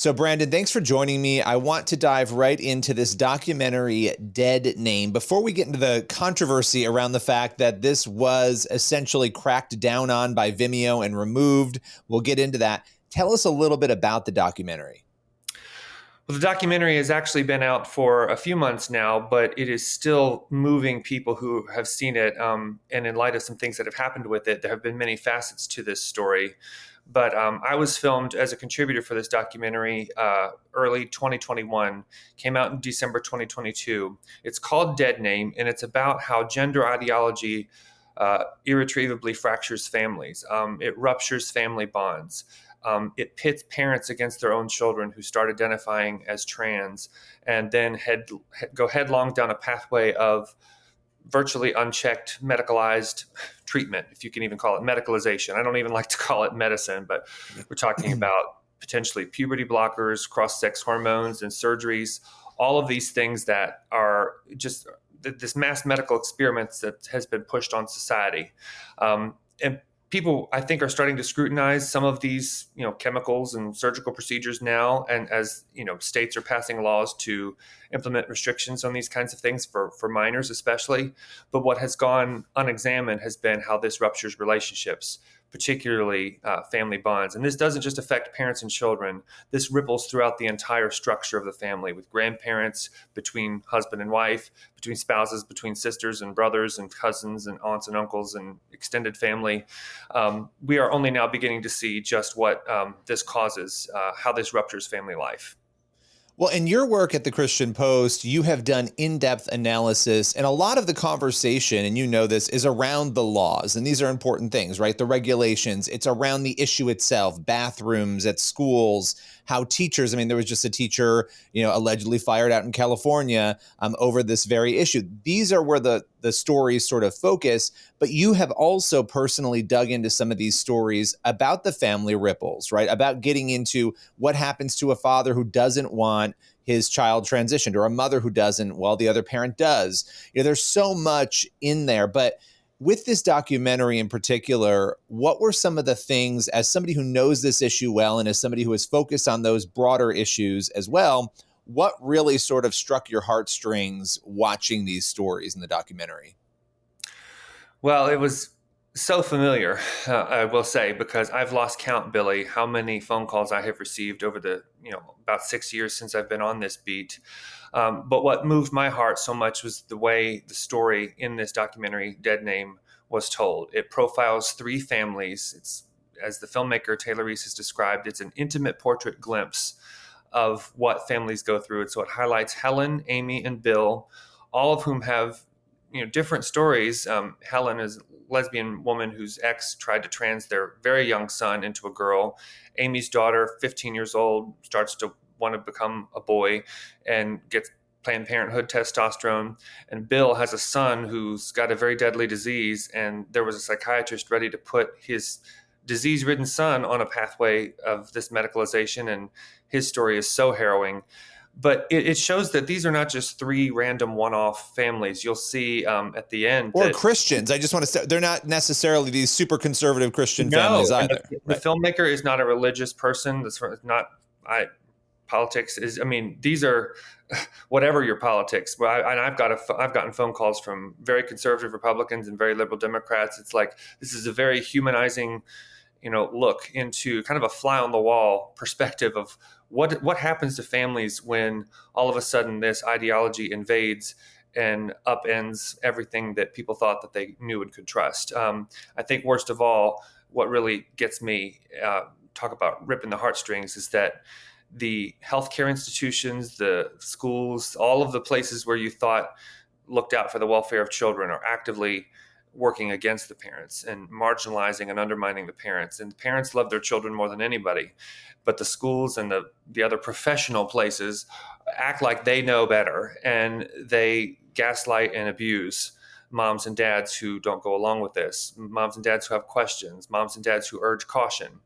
So, Brandon, thanks for joining me. I want to dive right into this documentary, Dead Name. Before we get into the controversy around the fact that this was essentially cracked down on by Vimeo and removed, we'll get into that. Tell us a little bit about the documentary. Well, the documentary has actually been out for a few months now, but it is still moving people who have seen it. And in light of some things that have happened with it, there have been many facets to this story. But I was filmed as a contributor for this documentary early 2021, came out in December 2022. It's called Dead Name, and it's about how gender ideology irretrievably fractures families. It ruptures family bonds. It pits parents against their own children who start identifying as trans and then go headlong down a pathway of virtually unchecked medicalized treatment, if you can even call it medicalization. I don't even like to call it medicine, but we're talking about potentially puberty blockers, cross-sex hormones, and surgeries, all of these things that are just this mass medical experiment that has been pushed on society. And people, I think, are starting to scrutinize some of these, chemicals and surgical procedures now. And as states are passing laws to implement restrictions on these kinds of things for minors, especially. But what has gone unexamined has been how this ruptures relationships, particularly family bonds. And this doesn't just affect parents and children. This ripples throughout the entire structure of the family, with grandparents, between husband and wife, between spouses, between sisters and brothers and cousins and aunts and uncles and extended family. We are only now beginning to see just what this causes, how this ruptures family life. Well, in your work at the Christian Post, you have done in-depth analysis, and a lot of the conversation, and you know this, is around the laws. And these are important things, right? The regulations. It's around the issue itself, bathrooms at schools, how teachers, there was just a teacher, allegedly fired out in California over this very issue. These are where the stories sort of focus, but you have also personally dug into some of these stories about the family ripples, right? About getting into what happens to a father who doesn't want his child transitioned, or a mother who doesn't while the other parent does. There's so much in there, but with this documentary in particular, what were some of the things, as somebody who knows this issue well and as somebody who is focused on those broader issues as well, what really sort of struck your heartstrings watching these stories in the documentary? Well, it was so familiar, I will say, because I've lost count, Billy, how many phone calls I have received over the, about 6 years since I've been on this beat. But what moved my heart so much was the way the story in this documentary, Dead Name, was told. It profiles three families. It's, as the filmmaker Taylor Reese has described, it's an intimate portrait glimpse of what families go through. And so it highlights Helen, Amy, and Bill, all of whom have different stories. Helen is a lesbian woman whose ex tried to trans their very young son into a girl. Amy's daughter, 15 years old, starts to want to become a boy and gets Planned Parenthood testosterone. And Bill has a son who's got a very deadly disease, and there was a psychiatrist ready to put his disease-ridden son on a pathway of this medicalization, and his story is so harrowing. But it shows that these are not just three random one-off families. You'll see at the end. Or Christians. I just want to say, they're not necessarily these super conservative Christian families either. The filmmaker is not a religious person. That's not. Politics is. These are whatever your politics. Well, I've gotten phone calls from very conservative Republicans and very liberal Democrats. It's like this is a very humanizing, look into kind of a fly on the wall perspective of what happens to families when all of a sudden this ideology invades and upends everything that people thought that they knew and could trust. I think worst of all, what really gets me, talk about ripping the heartstrings, is that the healthcare institutions, the schools, all of the places where you thought looked out for the welfare of children are actively working against the parents and marginalizing and undermining the parents. And the parents love their children more than anybody. But the schools and the other professional places act like they know better, and they gaslight and abuse moms and dads who don't go along with this, moms and dads who have questions, moms and dads who urge caution.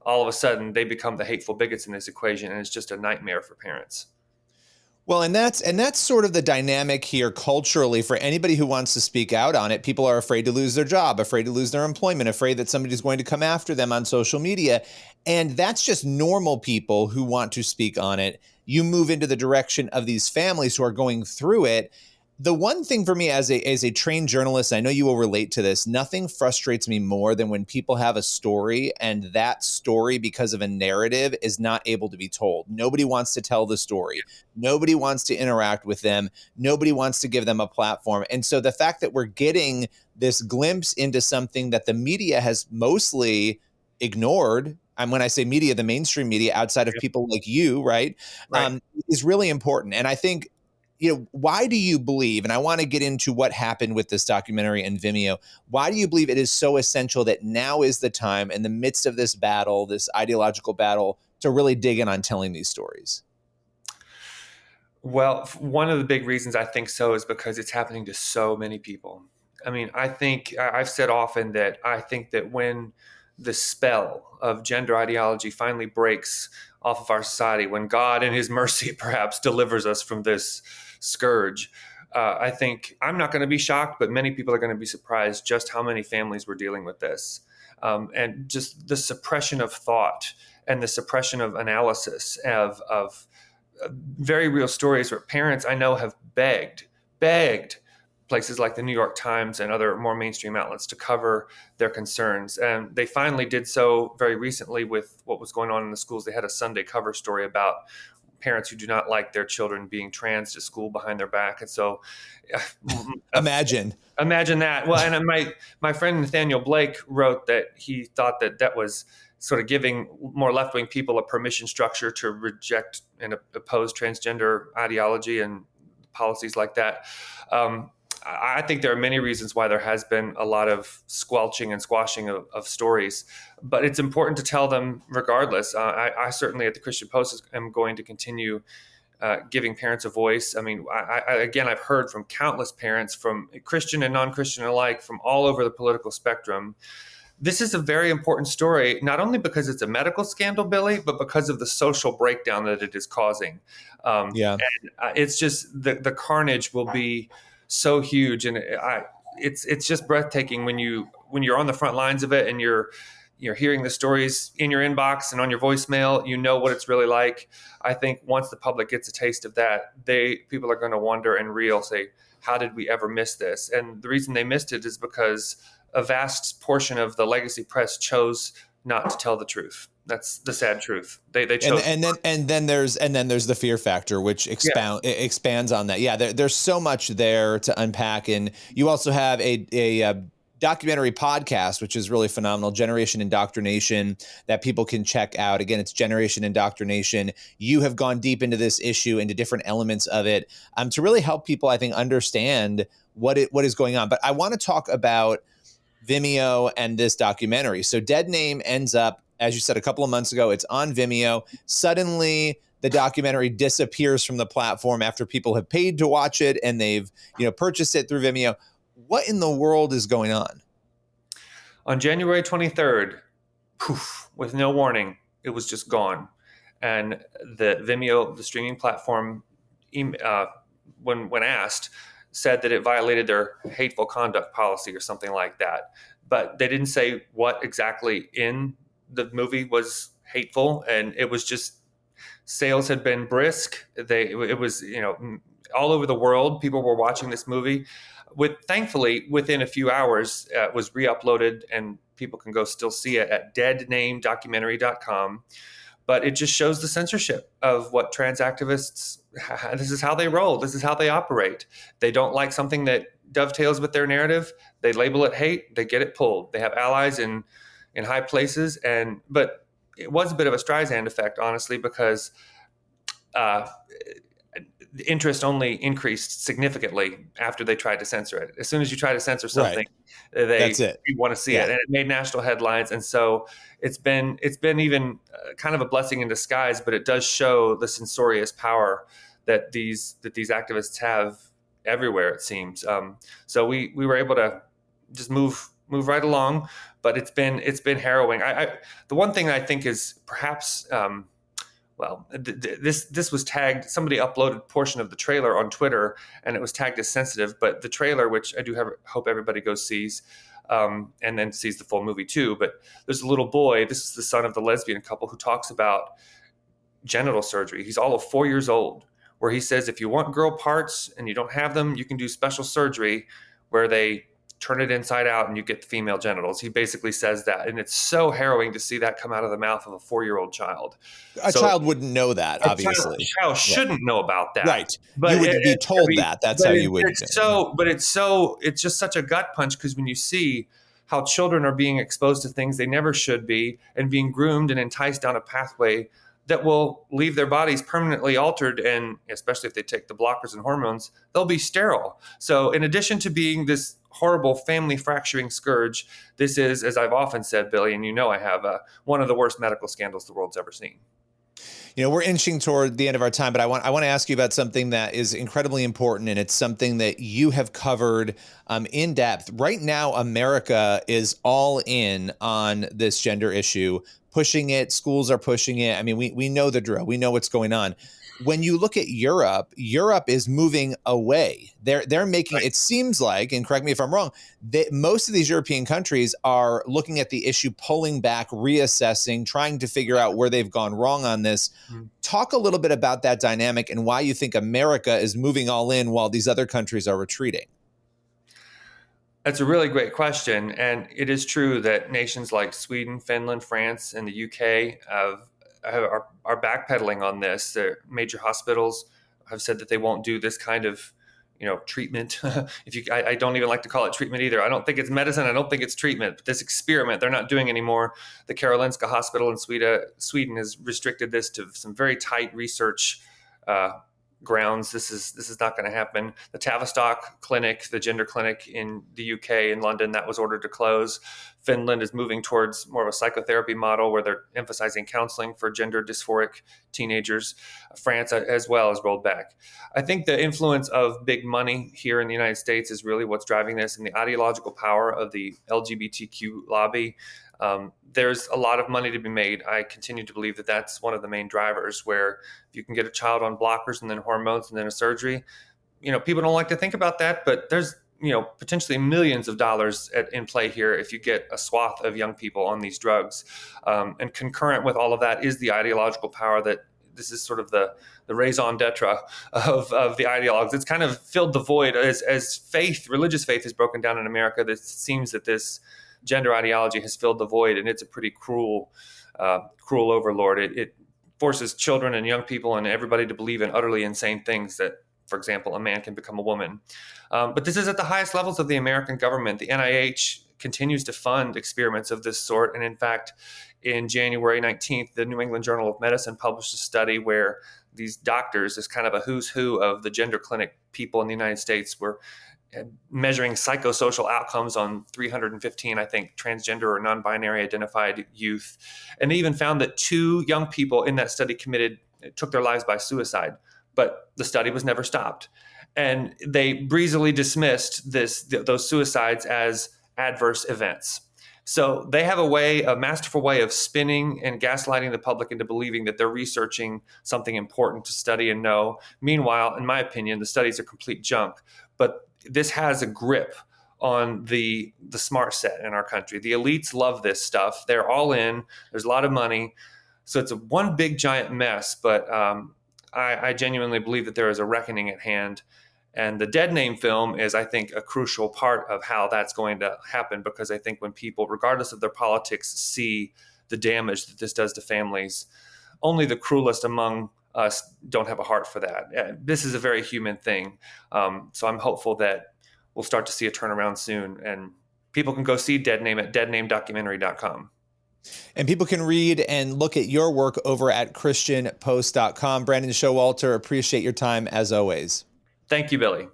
All of a sudden, they become the hateful bigots in this equation, and it's just a nightmare for parents. Well, and that's sort of the dynamic here culturally for anybody who wants to speak out on it. People are afraid to lose their job, afraid to lose their employment, afraid that somebody's going to come after them on social media. And that's just normal people who want to speak on it. You move into the direction of these families who are going through it. The one thing for me as a trained journalist, I know you will relate to this, nothing frustrates me more than when people have a story and that story, because of a narrative, is not able to be told. Nobody wants to tell the story. Nobody wants to interact with them. Nobody wants to give them a platform. And so the fact that we're getting this glimpse into something that the media has mostly ignored, and when I say media, the mainstream media outside of people like you, right, Right. is really important. And I think, why do you believe, and I want to get into what happened with this documentary and Vimeo, why do you believe it is so essential that now is the time, in the midst of this battle, this ideological battle, to really dig in on telling these stories? Well, one of the big reasons I think so is because it's happening to so many people. I mean, I've said often that I think that when the spell of gender ideology finally breaks off of our society, when God in his mercy perhaps delivers us from this scourge, I think I'm not going to be shocked, but many people are going to be surprised just how many families were dealing with this. And just the suppression of thought and the suppression of analysis of very real stories where parents I know have begged places like the New York Times and other more mainstream outlets to cover their concerns. And they finally did so very recently with what was going on in the schools. They had a Sunday cover story about parents who do not like their children being trans to school behind their back. And so Imagine. imagine that. Well, and my friend Nathaniel Blake wrote that he thought that that was sort of giving more left-wing people a permission structure to reject and oppose transgender ideology and policies like that. I think there are many reasons why there has been a lot of squelching and squashing of stories, but it's important to tell them regardless. I certainly at the Christian Post am going to continue giving parents a voice. I mean, again, I've heard from countless parents, from Christian and non-Christian alike, from all over the political spectrum. This is a very important story, not only because it's a medical scandal, Billy, but because of the social breakdown that it is causing. Yeah. And it's just the carnage will be so huge, and it's just breathtaking when you're on the front lines of it and you're hearing the stories in your inbox and on your voicemail. You know what it's really like. I think once the public gets a taste of that, people are going to wonder and say, how did we ever miss this? And the reason they missed it is because a vast portion of the legacy press chose not to tell the truth. That's the sad truth. They chose. And then there's the fear factor, which expands on that. Yeah, there's so much there to unpack. And you also have a documentary podcast, which is really phenomenal, Generation Indoctrination, that people can check out. Again, it's Generation Indoctrination. You have gone deep into this issue, into different elements of it, to really help people, I think, understand what is going on. But I want to talk about Vimeo and this documentary. So Dead Name ends up, as you said, a couple of months ago, it's on Vimeo. Suddenly the documentary disappears from the platform after people have paid to watch it and they've, purchased it through Vimeo. What in the world is going on? On January 23rd, poof, with no warning, it was just gone. And the Vimeo, the streaming platform, when asked, said that it violated their hateful conduct policy or something like that. But they didn't say what exactly in the movie was hateful. And it was just, sales had been brisk. It was, all over the world, people were watching this movie. Thankfully, within a few hours, it was re-uploaded and people can go still see it at deadnamedocumentary.com. But it just shows the censorship of what trans activists, this is how they roll. This is how they operate. They don't like something that dovetails with their narrative. They label it hate. They get it pulled. They have allies in high places. But it was a bit of a Streisand effect, honestly, because the interest only increased significantly after they tried to censor it. As soon as you try to censor something, they want to see it, and it made national headlines. And so it's been even kind of a blessing in disguise, but it does show the censorious power that these activists have everywhere, it seems. So we were able to just move right along, but it's been harrowing. The one thing I think is perhaps. This was tagged. Somebody uploaded a portion of the trailer on Twitter, and it was tagged as sensitive. But the trailer, which I do hope everybody goes sees, and then sees the full movie too. But there's a little boy, this is the son of the lesbian couple, who talks about genital surgery. He's all of 4 years old, where he says if you want girl parts and you don't have them, you can do special surgery where they turn it inside out and you get the female genitals. He basically says that. And it's so harrowing to see that come out of the mouth of a 4-year-old child. A child wouldn't know that, A obviously. child shouldn't know about that. Right. But you would be told that. That's how you would. It's just such a gut punch, because when you see how children are being exposed to things they never should be and being groomed and enticed down a pathway that will leave their bodies permanently altered, and especially if they take the blockers and hormones, they'll be sterile. So in addition to being this horrible family fracturing scourge, this is, as I've often said, Billy, and you know I have, one of the worst medical scandals the world's ever seen. We're inching toward the end of our time, but I want to ask you about something that is incredibly important, and it's something that you have covered in depth. Right now, America is all in on this gender issue, pushing it. Schools are pushing it. I mean, we know the drill. We know what's going on. When you look at Europe, Europe is moving away. They're making, it seems like, and correct me if I'm wrong, that most of these European countries are looking at the issue, pulling back, reassessing, trying to figure out where they've gone wrong on this. Talk a little bit about that dynamic and why you think America is moving all in while these other countries are retreating. That's a really great question. And it is true that nations like Sweden, Finland, France, and the UK are backpedaling on this. Their major hospitals have said that they won't do this kind of, treatment. I don't even like to call it treatment either. I don't think it's medicine. I don't think it's treatment. But this experiment, they're not doing anymore. The Karolinska Hospital in Sweden has restricted this to some very tight research grounds. This is not going to happen. The Tavistock clinic, the gender clinic in the UK in London, that was ordered to close. Finland is moving towards more of a psychotherapy model where they're emphasizing counseling for gender dysphoric teenagers. France as well has rolled back. I think the influence of big money here in the United States is really what's driving this, and the ideological power of the LGBTQ lobby. There's a lot of money to be made. I continue to believe that that's one of the main drivers, where if you can get a child on blockers and then hormones and then a surgery, people don't like to think about that, but there's, potentially millions of dollars in play here if you get a swath of young people on these drugs. And concurrent with all of that is the ideological power that this is sort of the raison d'etre of the ideologues. It's kind of filled the void as religious faith is broken down in America. It seems that this gender ideology has filled the void, and it's a pretty cruel overlord. It forces children and young people and everybody to believe in utterly insane things that, for example, a man can become a woman. But this is at the highest levels of the American government. The NIH continues to fund experiments of this sort. And in fact, in January 19th, the New England Journal of Medicine published a study where these doctors, as kind of a who's who of the gender clinic people in the United States, were measuring psychosocial outcomes on 315, I think, transgender or non-binary identified youth. And they even found that 2 young people in that study took their lives by suicide, but the study was never stopped. And they breezily dismissed those suicides as adverse events. So they have a masterful way of spinning and gaslighting the public into believing that they're researching something important to study and know. Meanwhile, in my opinion, the studies are complete junk. But this has a grip on the smart set in our country. The elites love this stuff. They're all in. There's a lot of money. So it's one big giant mess. But I genuinely believe that there is a reckoning at hand. And the Dead Name film is, I think, a crucial part of how that's going to happen, because I think when people, regardless of their politics, see the damage that this does to families, only the cruelest among us don't have a heart for that. This is a very human thing. So I'm hopeful that we'll start to see a turnaround soon. And people can go see Dead Name at deadnamedocumentary.com. And people can read and look at your work over at christianpost.com. Brandon Showalter, appreciate your time as always. Thank you, Billy.